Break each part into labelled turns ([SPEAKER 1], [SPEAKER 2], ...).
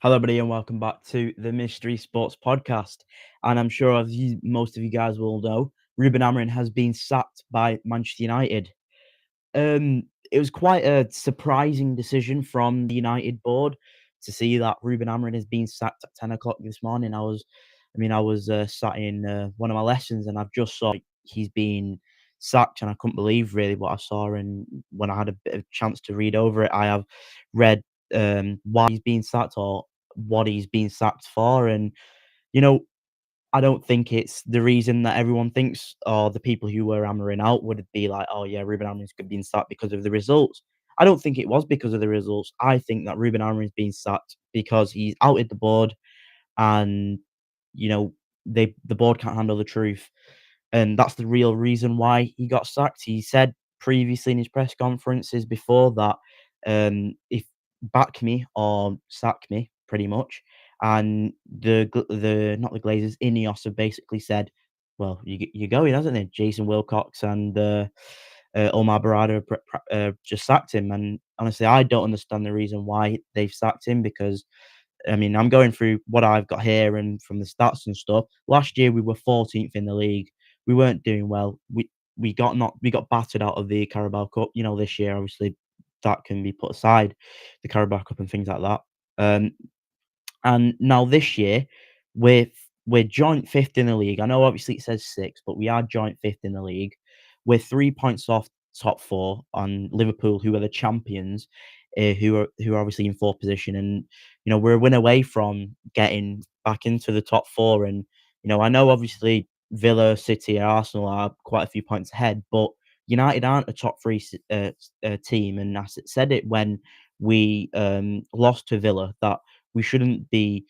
[SPEAKER 1] Hello, everybody, and welcome back to the Mystery Sports Podcast. And I'm sure, as most of you guys will know, Ruben Amorim has been sacked by Manchester United. It was quite a surprising decision from the United board to see that Ruben Amorim has been sacked at 10 o'clock this morning. I was sat in one of my lessons, and I've just saw he's been sacked, and I couldn't believe really what I saw. And when I had a bit of chance to read over it, I have read why he's been sacked or what he's been sacked for, and you know I don't think it's the reason that everyone thinks, or the people who were hammering out would be like, "Oh yeah, Ruben Amorim's been sacked because of the results." I don't think it was because of the results. I think that Ruben Amorim's been sacked because he's outed the board, and you know the board can't handle the truth, and that's the real reason why he got sacked. He said previously in his press conferences before that, if back me or sack me, pretty much. And the not the Glazers, Ineos have basically said, "Well, you're going, hasn't they?" Jason Wilcox and Omar Barada just sacked him, and honestly, I don't understand the reason why they've sacked him because I'm going through what I've got here and from the stats and stuff. Last year we were 14th in the league. We weren't doing well. We got battered out of the Carabao Cup. This year obviously that can be put aside, the Carabao Cup and things like that. Um, and now this year, we're we're joint fifth in the league. I know obviously it says sixth, but we are joint fifth in the league. We're 3 points off top four on Liverpool, who are the champions, who are obviously in fourth position, and we're a win away from getting back into the top four. And I know obviously Villa, City, and Arsenal are quite a few points ahead, but United aren't a top three team. And I said it when we lost to Villa that we shouldn't be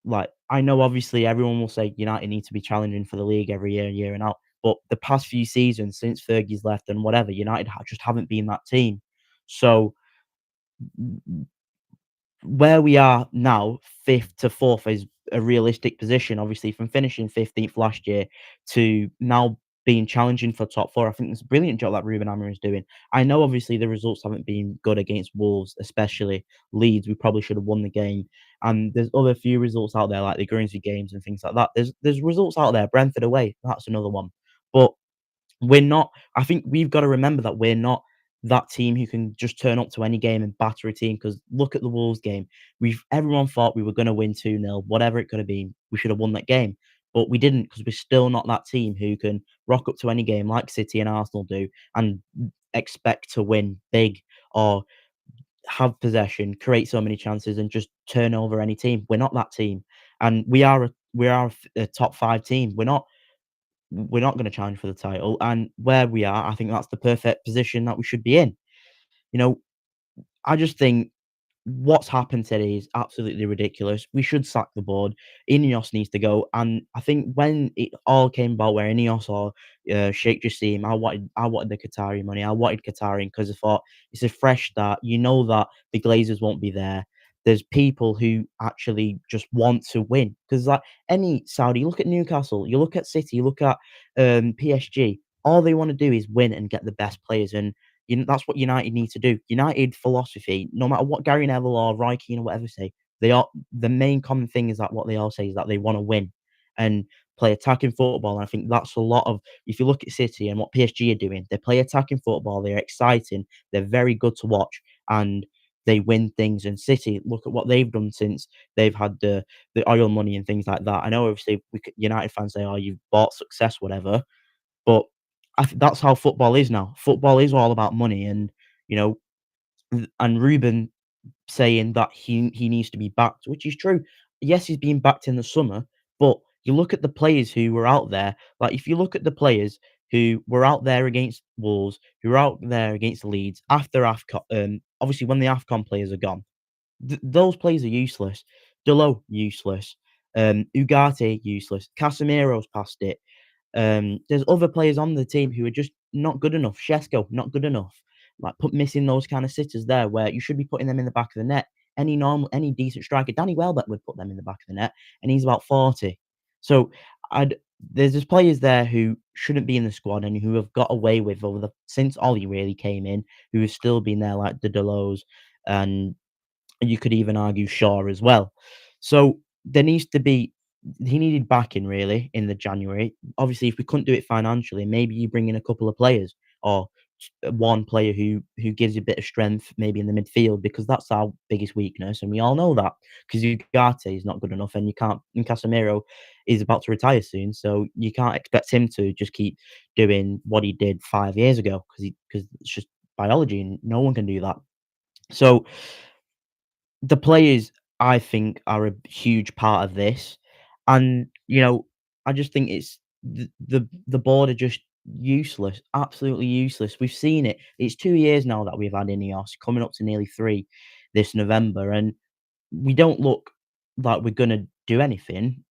[SPEAKER 1] like, I know obviously everyone will say United need to be challenging for the league every year, year and out. But the past few seasons since Fergie's left and whatever, United just haven't been that team. So where we are now, fifth to fourth, is a realistic position. Obviously, from finishing 15th last year to now being challenging for top four, I think it's a brilliant job that Ruben Amorim is doing. I know obviously the results haven't been good against Wolves, especially Leeds. We probably should have won the game. And there's other few results out there like the Guernsey games and things like that. There's results out there. Brentford away, that's another one. But we're not. I think we've got to remember that we're not that team who can just turn up to any game and batter a team. Because look at the Wolves game. Everyone thought we were going to win 2-0, whatever it could have been. We should have won that game, but we didn't because we're still not that team who can rock up to any game like City and Arsenal do and expect to win big or have possession, create so many chances, and just turn over any team. We're not that team, and we are a top five team. We're not going to challenge for the title. And where we are, I think that's the perfect position that we should be in. You know, I just think what's happened today is absolutely ridiculous. We should sack the board. Ineos needs to go. And I think when it all came about, where Ineos or Sheikh Jassim, I wanted the Qatari money. I wanted Qatari because I thought it's a fresh start. You know that the Glazers won't be there. There's people who actually just want to win because, like any Saudi, you look at Newcastle, you look at City, you look at PSG. All they want to do is win and get the best players, and that's what United need to do. United philosophy, no matter what Gary Neville or Roy Keane or whatever say, they are the main common thing is that what they all say is that they want to win and play attacking football. And I think that's a lot of if you look at City and what PSG are doing, they play attacking football, they're exciting, they're very good to watch, and they win things. And City, look at what they've done since they've had the oil money and things like that. I know obviously United fans say, "Oh, you've bought success, whatever," but that's how football is now. Football is all about money, and you know, and Ruben saying that he needs to be backed, which is true. Yes, he's been backed in the summer, but you look at the players who were out there. Like if you look at the players who were out there against Wolves, who were out there against Leeds after AFCON. Obviously, when the AFCON players are gone, those players are useless. Delo useless. Ugarte useless. Casemiro's past it. There's other players on the team who are just not good enough. Shesko, not good enough. Like missing those kind of sitters there where you should be putting them in the back of the net. Any decent striker, Danny Welbeck would put them in the back of the net, and he's about 40. So I'd there's just players there who shouldn't be in the squad and who have got away with since Ollie really came in, who have still been there like the Delos and and you could even argue Shaw as well. So there needs to be he needed backing really in the January. Obviously, if we couldn't do it financially, maybe you bring in a couple of players or one player who gives you a bit of strength maybe in the midfield because that's our biggest weakness, and we all know that because Ugarte is not good enough, and you can't. And Casemiro is about to retire soon, so you can't expect him to just keep doing what he did 5 years ago because it's just biology, and no one can do that. So the players, I think, are a huge part of this, and, I just think it's the board are just useless, absolutely useless. We've seen it. It's 2 years now that we've had Ineos, coming up to nearly 3 this November, and we don't look like we're gonna do anything.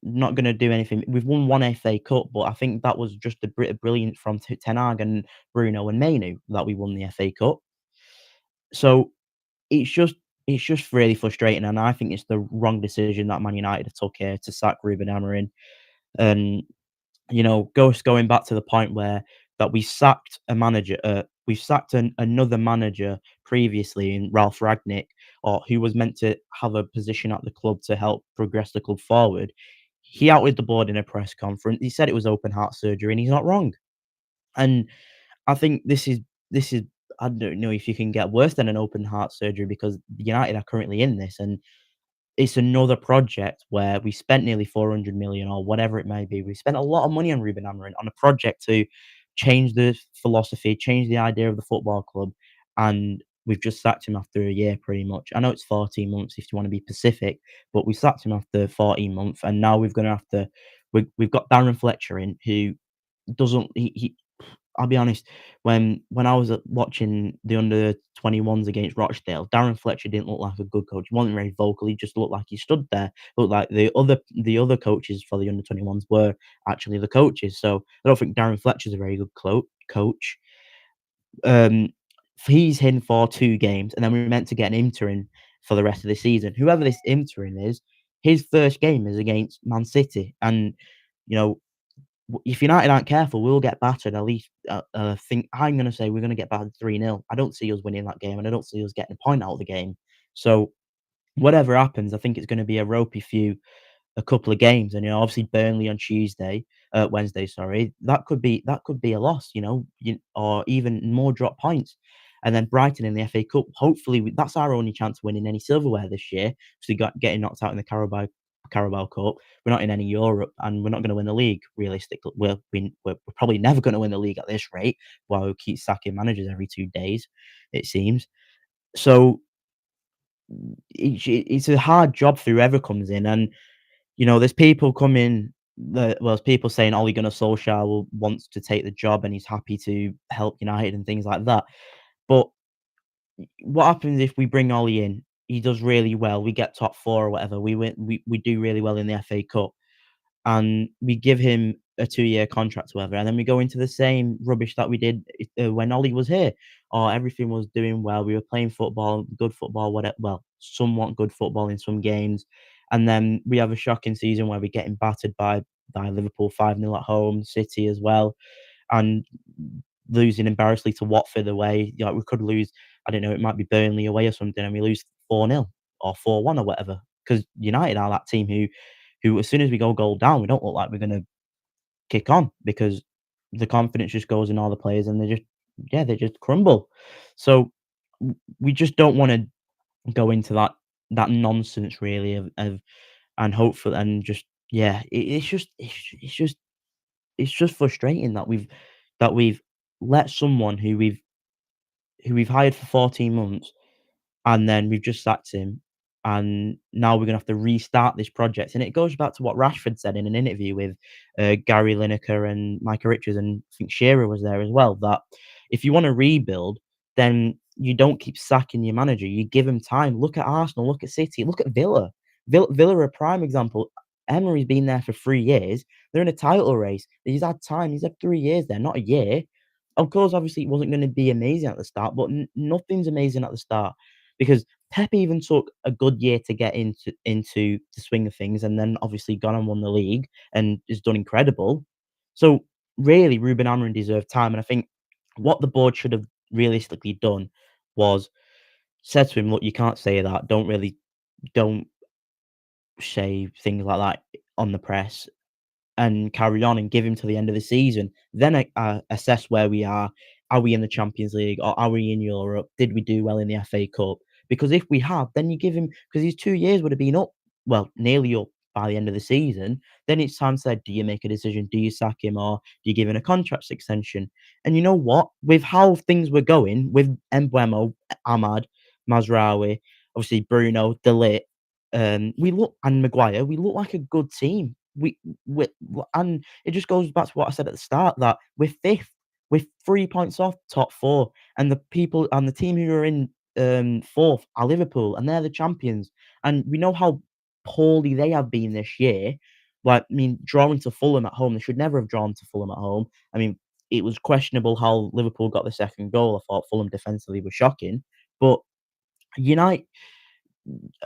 [SPEAKER 1] Not gonna do anything. We've won 1 FA Cup, but I think that was just a bit of brilliance from Ten Hag and Bruno and Mainu that we won the FA Cup. So it's just it's just really frustrating, and I think it's the wrong decision that Man United have took here to sack Ruben Amorim. And, going back to the point where that we sacked another manager previously in Ralph Ragnick, or who was meant to have a position at the club to help progress the club forward. He outed the board in a press conference. He said it was open heart surgery, and he's not wrong. And I think this is I don't know if you can get worse than an open heart surgery because United are currently in this, and it's another project where we spent nearly 400 million or whatever it may be. We spent a lot of money on Ruben Amorim on a project to change the philosophy, change the idea of the football club, and we've just sacked him after a year pretty much. I know it's 14 months if you want to be Pacific, but we sacked him after 14 months, and now we're going to have to. We've got Darren Fletcher in who doesn't he I'll be honest, when I was, watching the under-21s against Rochdale, Darren Fletcher didn't look like a good coach. He wasn't very vocal, he just looked like he stood there, looked like the other coaches for the under-21s were actually the coaches, so I don't think Darren Fletcher's a very good coach. Um, he's in for 2 games, and then we're meant to get an interim for the rest of the season. Whoever this interim is, his first game is against Man City, and, you know, if United aren't careful, we'll get battered at least. Think I'm going to say we're going to get battered 3-0. I don't see us winning that game, and I don't see us getting a point out of the game. So whatever happens, I think it's going to be a ropey few a couple of games, and obviously Burnley on Wednesday, sorry, that could be a loss, or even more drop points, and then Brighton in the FA Cup. Hopefully, that's our only chance of winning any silverware this year. So we got getting knocked out in the Carabao Cup. We're not in any Europe, and we're not going to win the league. Realistically, we're probably never going to win the league at this rate. While we keep sacking managers every 2 days, it seems. So it's a hard job for whoever comes in, and there's people coming. There's people saying Ole Gunnar Solskjaer wants to take the job and he's happy to help United and things like that. But what happens if we bring Ole in? He does really well. We get top four or whatever. We win. We do really well in the FA Cup, and we give him a 2-year contract, or whatever, and then we go into the same rubbish that we did when Ollie was here. Or everything was doing well. We were playing football, good football, whatever. Well, somewhat good football in some games, and then we have a shocking season where we're getting battered by Liverpool 5-0 at home, City as well, and losing embarrassingly to Watford away. We could lose. I don't know. It might be Burnley away or something, and we lose 4-0 or 4-1 or whatever. Because United are that team who as soon as we go goal down, we don't look like we're gonna kick on because the confidence just goes in all the players and they just crumble. So we just don't want to go into that nonsense really of and hopefully and just it's just frustrating that we've let someone who we've hired for 14 months, and then we've just sacked him, and now we're gonna have to restart this project. And it goes back to what Rashford said in an interview with Gary Lineker and Micah Richards, and I think Shearer was there as well. That if you want to rebuild, then you don't keep sacking your manager. You give him time. Look at Arsenal. Look at City. Look at Villa. Villa are a prime example. Emery's been there for 3 years. They're in a title race. He's had time. He's had 3 years there, not a year. Of course, obviously, it wasn't going to be amazing at the start, but nothing's amazing at the start because Pep even took a good year to get into the swing of things, and then obviously gone and won the league and has done incredible. So really, Ruben Amorim deserved time, and I think what the board should have realistically done was said to him, "Look, you can't say that. Don't say things like that on the press." And carry on and give him to the end of the season. Then assess where we are. Are we in the Champions League or are we in Europe? Did we do well in the FA Cup? Because if we have, then you give him because his 2 years would have been up, well, nearly up by the end of the season. Then it's time to say, do you make a decision? Do you sack him or do you give him a contract extension? And you know what? With how things were going with Embuemo, Ahmad, Mazraoui, obviously Bruno, De Ligt, we look and Maguire, we look like a good team. And it just goes back to what I said at the start that we're fifth, we're 3 points off top four, and the people and the team who are in fourth are Liverpool, and they're the champions. And we know how poorly they have been this year. Like, I mean, drawing to Fulham at home, they should never have drawn to Fulham at home. I mean, it was questionable how Liverpool got the second goal. I thought Fulham defensively was shocking, but United,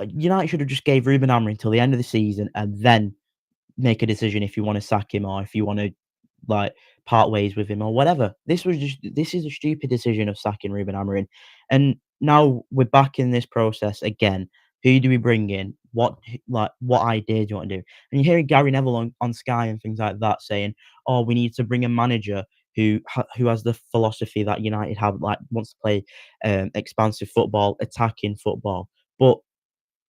[SPEAKER 1] United should have just gave Ruben Amorim until the end of the season and then make a decision if you wanna sack him or if you wanna, like, part ways with him or whatever. This is a stupid decision of sacking Ruben Amorim, and now we're back in this process again. Who do we bring in? What idea do you wanna do? And you're hearing Gary Neville on Sky and things like that saying, "Oh, we need to bring a manager who has the philosophy that United have, like, wants to play, expansive football, attacking football." But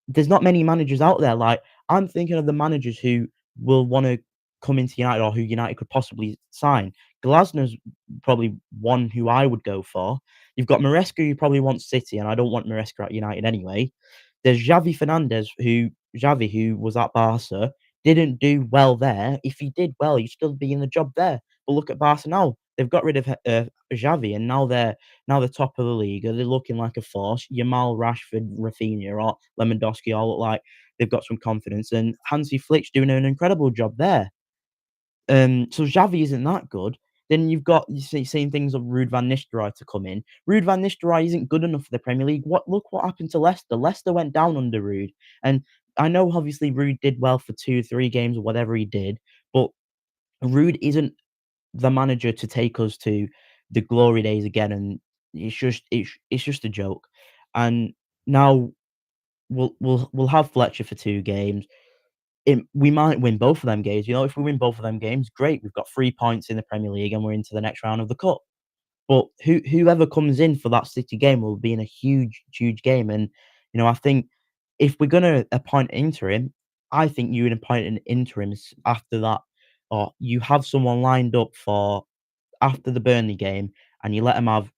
[SPEAKER 1] there's not many managers out there, like, I'm thinking of the managers who will wanna come into United or who United could possibly sign. Glasner's probably one who I would go for. You've got Maresca who probably wants City, and I don't want Maresca at United anyway. There's Xavi, who was at Barca, didn't do well there. If he did well, he'd still be in the job there. But look at Barca now. They've got rid of, Xavi, and now they're top of the league. They're looking like a force. Yamal, Rashford, Rafinha, or Lewandowski all look like they've got some confidence, and Hansi Flick's doing an incredible job there. So Xavi isn't that good. Then you've got seeing things of Ruud van Nistelrooy to come in. Ruud van Nistelrooy isn't good enough for the Premier League. Look what happened to Leicester. Leicester went down under Ruud, and I know obviously Ruud did well for 2, 3 games or whatever he did, but Ruud isn't the manager to take us to the glory days again, and it's just a joke. And now we'll have Fletcher for 2 games. We might win both of them games. You know, if we win both of them games, great. We've got 3 points in the Premier League and we're into the next round of the cup. But whoever comes in for that City game will be in a huge, huge game. And I think if we're gonna appoint an interim, I think you would appoint an interim after that, or you have someone lined up for after the Burnley game, and you let them have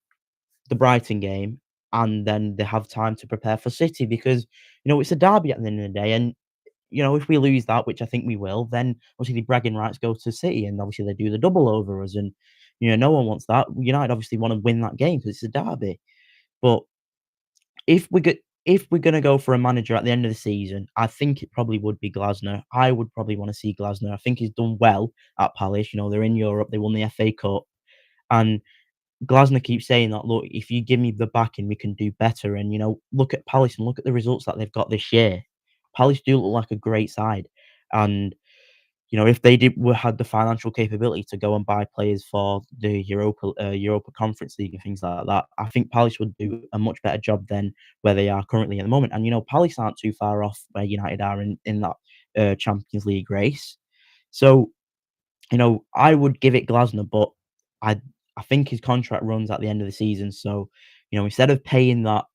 [SPEAKER 1] the Brighton game, and then they have time to prepare for City because it's a derby at the end of the day, and if we lose that, which I think we will, then obviously the bragging rights go to City, and obviously they do the double over us, and no one wants that. United obviously want to win that game because it's a derby. But if we get if we're gonna go for a manager at the end of the season, I think it probably would be Glasner. I would probably want to see Glasner. I think he's done well at Palace. They're in Europe. They won the FA Cup, and Glasner keeps saying that, "Look, if you give me the backing, we can do better." And look at Palace and look at the results that they've got this year. Palace do look like a great side, and if they had the financial capability to go and buy players for the Europa Conference League and things like that, I think Palace would do a much better job than where they are currently at the moment. And Palace aren't too far off where United are in that Champions League race. So I would give it Glasner, but I I think his contract runs at the end of the season. So, instead of paying that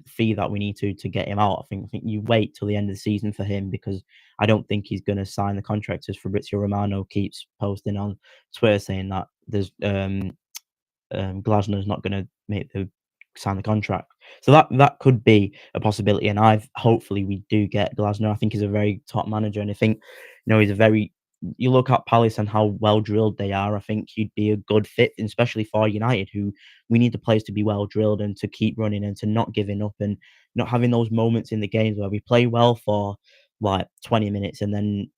[SPEAKER 1] fee that we need to get him out, I think you wait till the end of the season for him because I don't think he's going to sign the contract as Fabrizio Romano keeps posting on Twitter saying that there's Glasner's not going to sign the contract. So that could be a possibility, and hopefully we do get Glasner. I think he's a very top manager, and I think he's a very. You look at Palace and how well drilled they are. I think he'd be a good fit, especially for United, who we need the players to be well drilled and to keep running and to not giving up and not having those moments in the games where we play well for like 20 minutes and then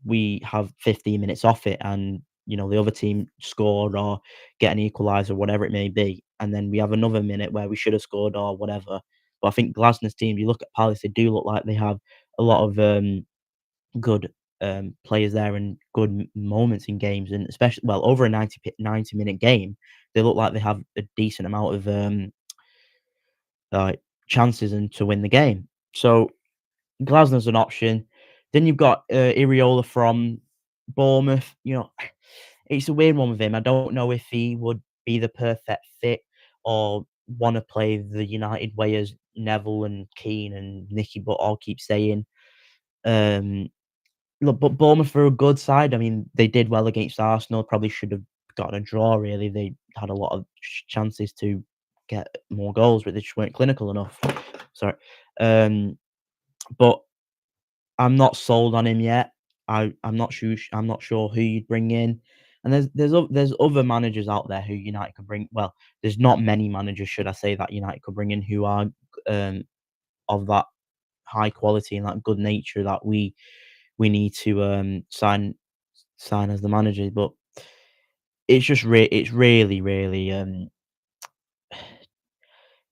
[SPEAKER 1] we have 15 minutes off it and the other team scored or get an equaliser, whatever it may be, and then we have another minute where we should have scored or whatever. But I think Glasner's team, you look at Palace, they do look like they have a lot of good players there and good moments in games, and especially over a 90-minute game, they look like they have a decent amount of like chances and to win the game. So Glasner's an option. Then you've got Iriola from Bournemouth. It's a weird one with him. I don't know if he would be the perfect fit or want to play the United way as Neville and Keane and Nicky but all keep saying. Um, Look, but Bournemouth are a good side. I mean, they did well against Arsenal. Probably should have gotten a draw. Really, they had a lot of chances to get more goals, but they just weren't clinical enough. Sorry, um, but I'm not sold on him yet. I'm not sure who you'd bring in. And there's other managers out there who United could bring. Well, there's not many managers, should I say, that United could bring in who are um, of that high quality and that good nature that we need to sign as the manager. But it's really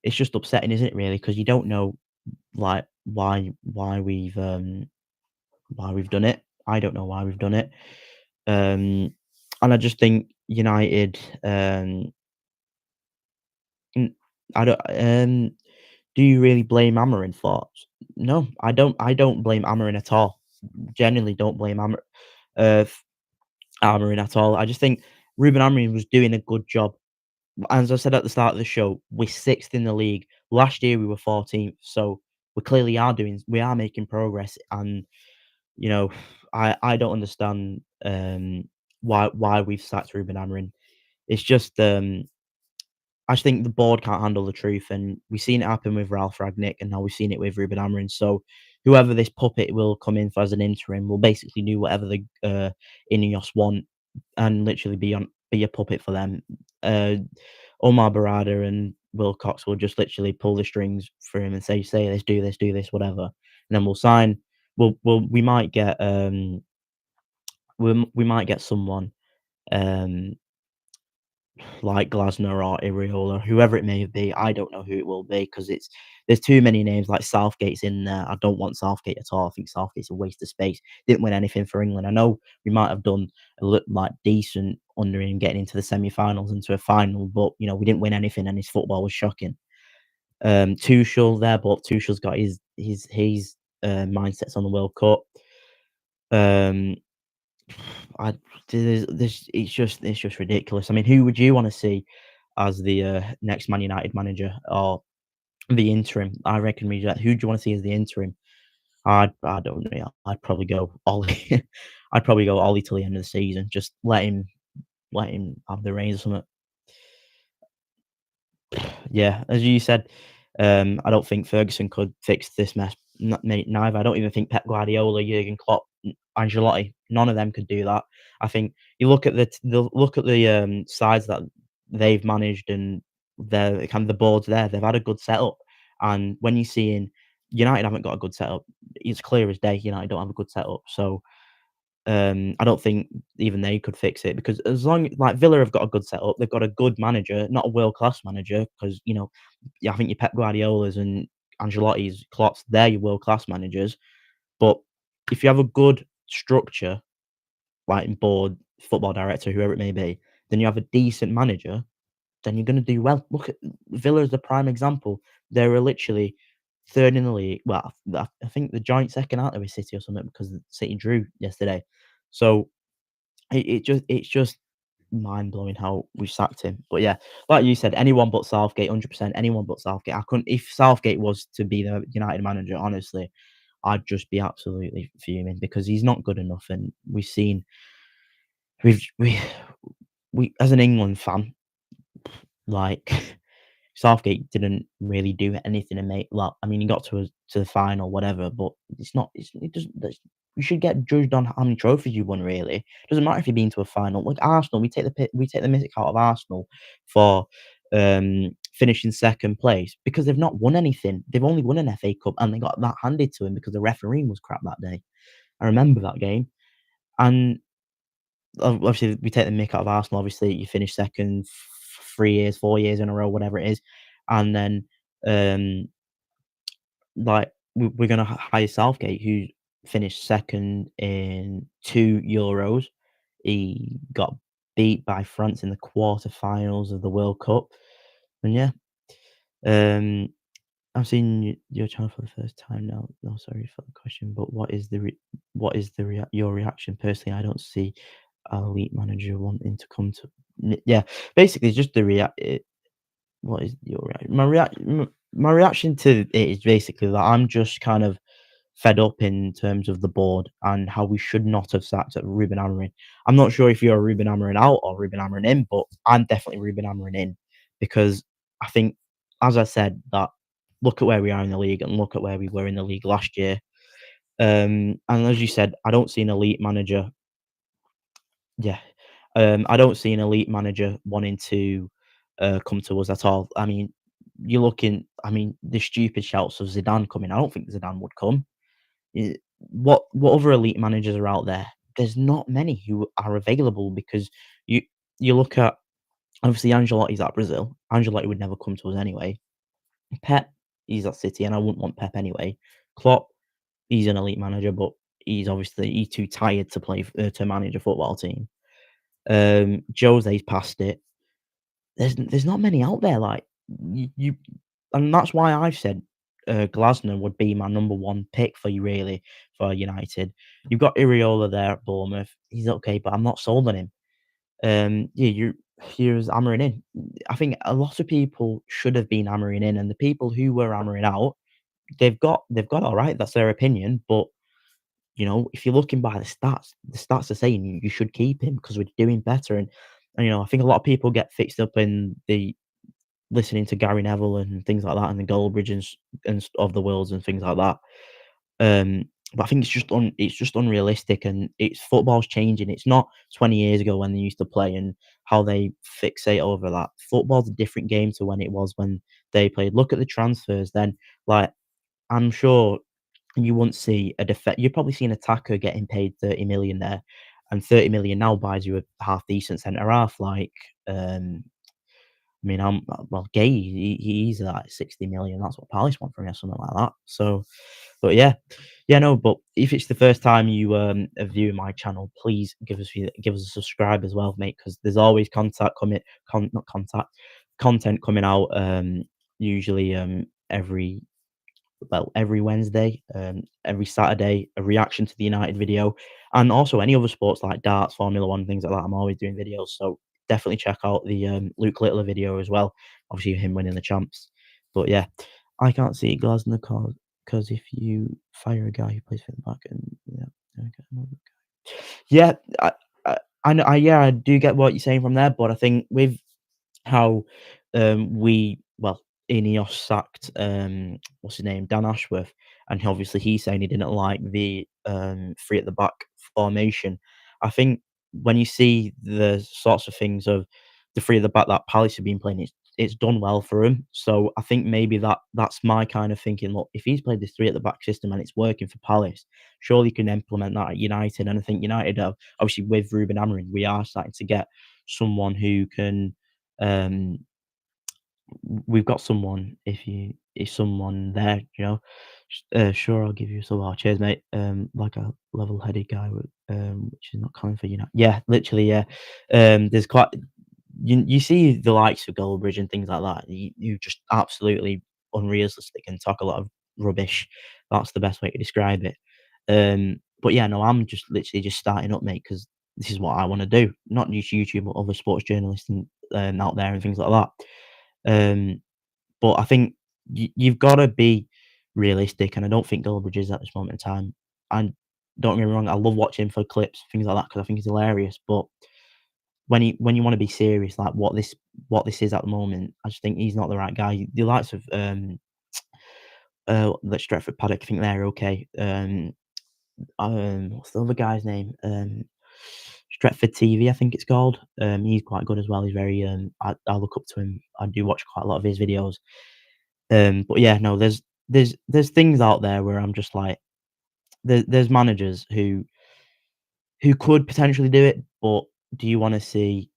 [SPEAKER 1] it's just upsetting, isn't it? Really, because you don't know like why we've done it. I don't know why we've done it. Um, and I just think United, n I don't do you really blame Amorim for No, I don't blame Amorim at all. Genuinely don't blame f Amorim at all. I just think Ruben Amorim was doing a good job. As I said at the start of the show, we're 6th in the league. Last year, we were 14th, so we are making progress, and you know, I don't understand, why we've sacked Ruben Amorim. It's just, I just think the board can't handle the truth, and we've seen it happen with Ralph Ragnick, and now we've seen it with Ruben Amorim. So, whoever this puppet will come in for as an interim will basically do whatever the Ineos want, and literally be a puppet for them. Uh, Omar Barada and Will Cox will just literally pull the strings for him and say this, do this, whatever, and then we'll sign. We might get we might get someone um like Glasner or Iriola, whoever it may be. I don't know who it will be because there's too many names. Like Southgate's in there. I don't want Southgate at all. I think Southgate's a waste of space. Didn't win anything for England. I know we might have done like decent under him getting into the semi-finals into a final, but we didn't win anything, and his football was shocking. Tuchel there, but Tuchel's got his mindsets on the World Cup. Um, I it's just ridiculous. I mean, who would you want to see as the next Man United manager or the interim? I reckon we just, who do you want to see as the interim? I don't know. I'd probably go Ollie. I'd probably go Ollie till the end of the season. Just let him have the reins or something. Yeah, as you said, I don't think Ferguson could fix this mess. Neither. I don't even think Pep Guardiola, Jurgen Klopp, Ancelotti, none of them could do that. I think you look at the sides that they've managed and their kind of the boards there. They've had a good setup, and when you're seeing United haven't got a good setup, it's clear as day. United don't have a good setup, so I don't think even they could fix it because as long like Villa have got a good setup, they've got a good manager, not a world class manager, because yeah, I think your Pep Guardiola's and Ancelotti's, Klopp's, they're your world class managers. But if you have a good structure, like in board, football director, whoever it may be, then you have a decent manager, then you're going to do well. Look at Villa as the prime example. They were literally third in the league. Well, I think the joint second out there with City or something because City drew yesterday. So it's just mind blowing how we sacked him. But yeah, like you said, anyone but Southgate, 100%. Anyone but Southgate. I couldn't. If Southgate was to be the United manager, honestly, I'd just be absolutely fuming because he's not good enough. And we've we as an England fan, like Southgate didn't really do anything to make like I mean, he got to the final, whatever, but it's not. It doesn't. You should get judged on how many trophies you won. Really, doesn't matter if you've been to a final. Like Arsenal, we take the mick out of Arsenal for finishing second place because they've not won anything. They've only won an FA Cup, and they got that handed to him because the refereeing was crap that day. I remember that game, and obviously we take the mick out of Arsenal. Obviously, you finish second 3 years, 4 years in a row, whatever it is, and then um, like we're gonna hire Southgate, who finished second in 2 Euros. He got beat by France in the quarterfinals of the World Cup, and yeah, um, I'm seeing your channel for the first time now. No, sorry for the question, but what is your reaction personally? I don't see an elite manager wanting to come to yeah. Basically, just the react. What is your reaction? My reaction to it is basically that I'm just kind of fed up in terms of the board and how we should not have sacked at Ruben Amorim. I'm not sure if you're a Ruben Amorim out or Ruben Amorim in, but I'm definitely Ruben Amorim in because I think, as I said, that look at where we are in the league and look at where we were in the league last year. And as you said, I don't see an elite manager. Yeah, I don't see an elite manager wanting to come to us at all. I mean, you're looking. I mean, the stupid shouts of Zidane coming. I don't think Zidane would come. What other elite managers are out there? There's not many who are available because you you look at obviously Ancelotti's at Brazil. Ancelotti would never come to us anyway. Pep, he's at City, and I wouldn't want Pep anyway. Klopp, he's an elite manager, but he's too tired to to manage a football team. Jose's past it. There's not many out there like you and that's why I've said, Glasner would be my number 1 pick for you really, for United. You've got Iriola there at Bournemouth. He's okay, but I'm not sold on him. Yeah, here's hammering in. I think a lot of people should have been hammering in, and the people who were hammering out, they've got alright, that's their opinion, but, if you're looking by the stats are saying you should keep him because 'cause we're doing better, and, I think a lot of people get fixed up in the listening to Gary Neville and things like that, and the Goldbridge of the worlds and things like that. But I think it's just unrealistic, and it's football's changing. It's not 20 years ago when they used to play and how they fixate over that. Football's a different game to when it was when they played. Look at the transfers then. Like I'm sure you wouldn't see a you'd probably see an attacker getting paid 30 million there, and 30 million now buys you a half decent centre half like I mean, well, Gay, he's like 60 million. That's what Palace want from him, or something like that. So, but yeah, no. But if it's the first time you are viewing my channel, please give us a subscribe as well, mate, because there's always not contact, content coming out. Usually every every Wednesday, every Saturday, a reaction to the United video, and also any other sports like darts, Formula One, things like that. I'm always doing videos, so definitely check out the Luke Littler video as well. Obviously, him winning the champs. But yeah, I can't see Glasner because if you fire a guy who plays for the back and yeah, okay, another guy. Yeah, I know, yeah, I do get what you're saying from there, but I think with how, Ineos sacked, what's his name? Dan Ashworth, and obviously he's saying he didn't like the, 3 at the back formation. I think when you see the sorts of things of the 3 at the back that Palace have been playing, it's done well for him. So I think maybe that's my kind of thinking, look, if he's played this 3 at the back system and it's working for Palace, surely you can implement that at United. And I think United have obviously with Ruben Amorim, we are starting to get someone who can, um, we've got someone if someone there, sure, I'll give you some oh, cheers, mate. Like a level-headed guy with, which is not common for yeah, literally, yeah. There's quite you see the likes of Goldbridge and things like that, you just absolutely unrealistic and talk a lot of rubbish. That's the best way to describe it. But yeah, no, I'm just literally just starting up, mate, because this is what I wanna do, not just YouTube, but other sports journalists and, out there and things like that. Um, but I think you've gotta be realistic, and I don't think Goldbridge is at this moment in time. And don't get me wrong, I love watching him for clips, things like that, because I think he's hilarious. But when you wanna be serious, like what this is at the moment, I just think he's not the right guy. The likes of the Stretford Paddock, I think they're okay. What's the other guy's name? Stretford TV, I think it's called. He's quite good as well. He's very I look up to him. I do watch quite a lot of his videos. But yeah, no, there's things out there where I'm just like, there's managers who could potentially do it, but do you want to see?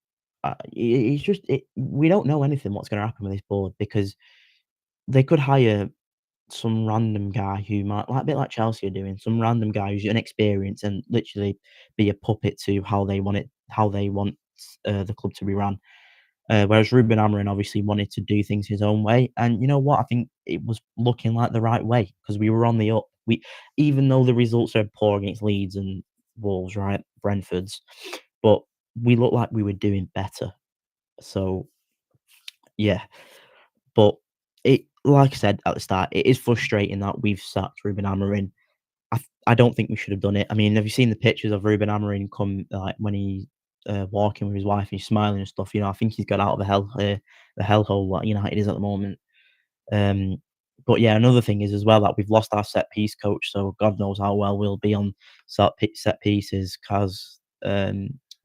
[SPEAKER 1] It's just we don't know anything what's going to happen with this board because they could hire some random guy who might like a bit like Chelsea are doing, some random guy who's inexperienced and literally be a puppet to how they want the club to be run. Whereas Ruben Amorim obviously wanted to do things his own way, and you know what? I think it was looking like the right way because we were on the up. We even though the results are poor against Leeds and Wolves, right, Brentford's, but we looked like we were doing better. So yeah, but it like I said at the start, it is frustrating that we've sacked Ruben Amorim. I don't think we should have done it. I mean, have you seen the pictures of Ruben Amorim come like when he walking with his wife and he's smiling and stuff? You know, I think he's got out of the hellhole that United is at the moment. Um, but yeah, another thing is as well that we've lost our set piece coach, so God knows how well we'll be on set pieces because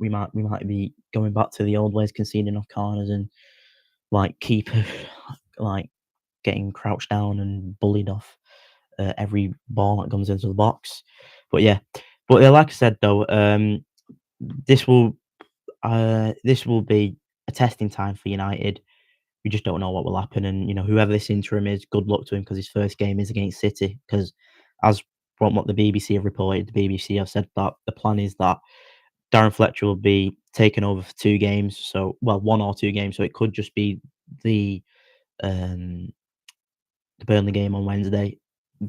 [SPEAKER 1] we might be going back to the old ways, conceding off corners and like keep like getting crouched down and bullied off every ball that comes into the box. But yeah, but yeah, like I said though, this will this will be a testing time for United. We just don't know what will happen, and you know whoever this interim is, good luck to him because his first game is against City. Because as from what the BBC have reported, the BBC have said that the plan is that Darren Fletcher will be taken over for 2 games. So well, 1 or 2 games. So it could just be the um the Burnley game on Wednesday,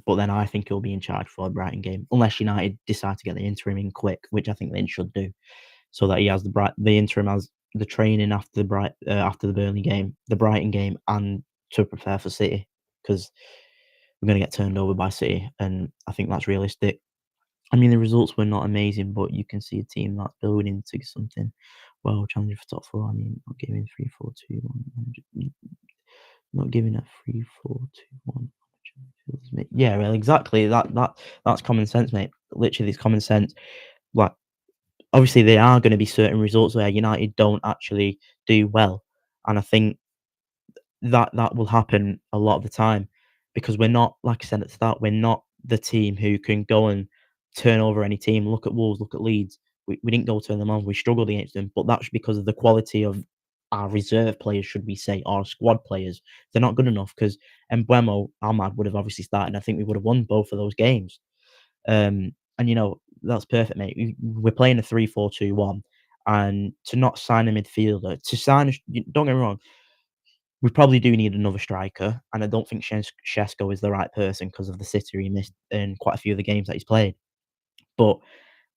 [SPEAKER 1] but then I think he'll be in charge for the Brighton game, unless United decide to get the interim in quick, which I think they should do, so that he has the interim has the training after after the Burnley game, the Brighton game, and to prepare for City because we're going to get turned over by City, and I think that's realistic. I mean, the results were not amazing, but you can see a team that's building to something. Well, challenging for top four. I mean, not giving 3-4-2-1. Not giving a 3-4-2-1. Yeah, well, exactly. That's common sense, mate. Literally, it's common sense. Like, obviously, there are going to be certain results where United don't actually do well, and I think that will happen a lot of the time because we're not, like I said at the start, we're not the team who can go and turn over any team. Look at Wolves, look at Leeds. We didn't go turn them on. We struggled against them, but that's because of the quality of our reserve players, should we say, our squad players. They're not good enough because Embuemo, Ahmad would have obviously started. I think we would have won both of those games. And you know that's perfect, mate. We're playing a 3-4-2-1, and to not sign a midfielder, to sign, don't get me wrong, we probably do need another striker, and I don't think Shesko is the right person because of the sitter he missed in quite a few of the games that he's played. But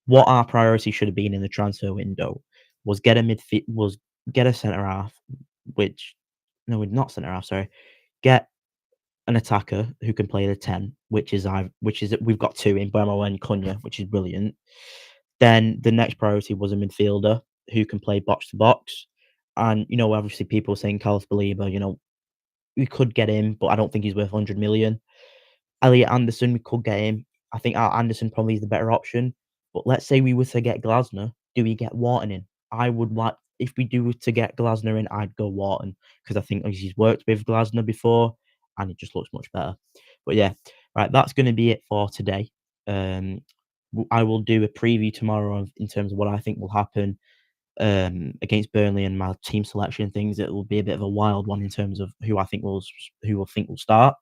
[SPEAKER 1] what our priority should have been in the transfer window was get a centre half, which no, we're not centre half. Sorry, get an attacker who can play the 10, which is we've got two in Burmo and Cunha, which is brilliant. Then the next priority was a midfielder who can play box to box. And you know, obviously, people saying Carlos Baliba, you know, we could get him, but I don't think he's worth 100 million. Elliot Anderson, we could get him. I think Anderson probably is the better option. But let's say we were to get Glasner, do we get Wharton in? I would like if we do to get Glasner in, I'd go Wharton because I think he's worked with Glasner before and it just looks much better. But yeah, right, that's going to be it for today. Um, I will do a preview tomorrow in terms of what I think will happen against Burnley and my team selection things. It will be a bit of a wild one in terms of who will think will start.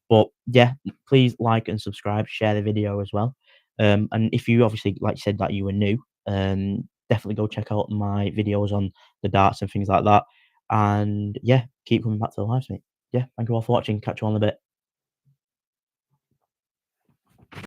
[SPEAKER 1] But yeah, please like and subscribe, share the video as well. And if you obviously, like you said, that you were new, definitely go check out my videos on the darts and things like that. And yeah, keep coming back to the lives, mate. Yeah, thank you all for watching. Catch you on in a bit.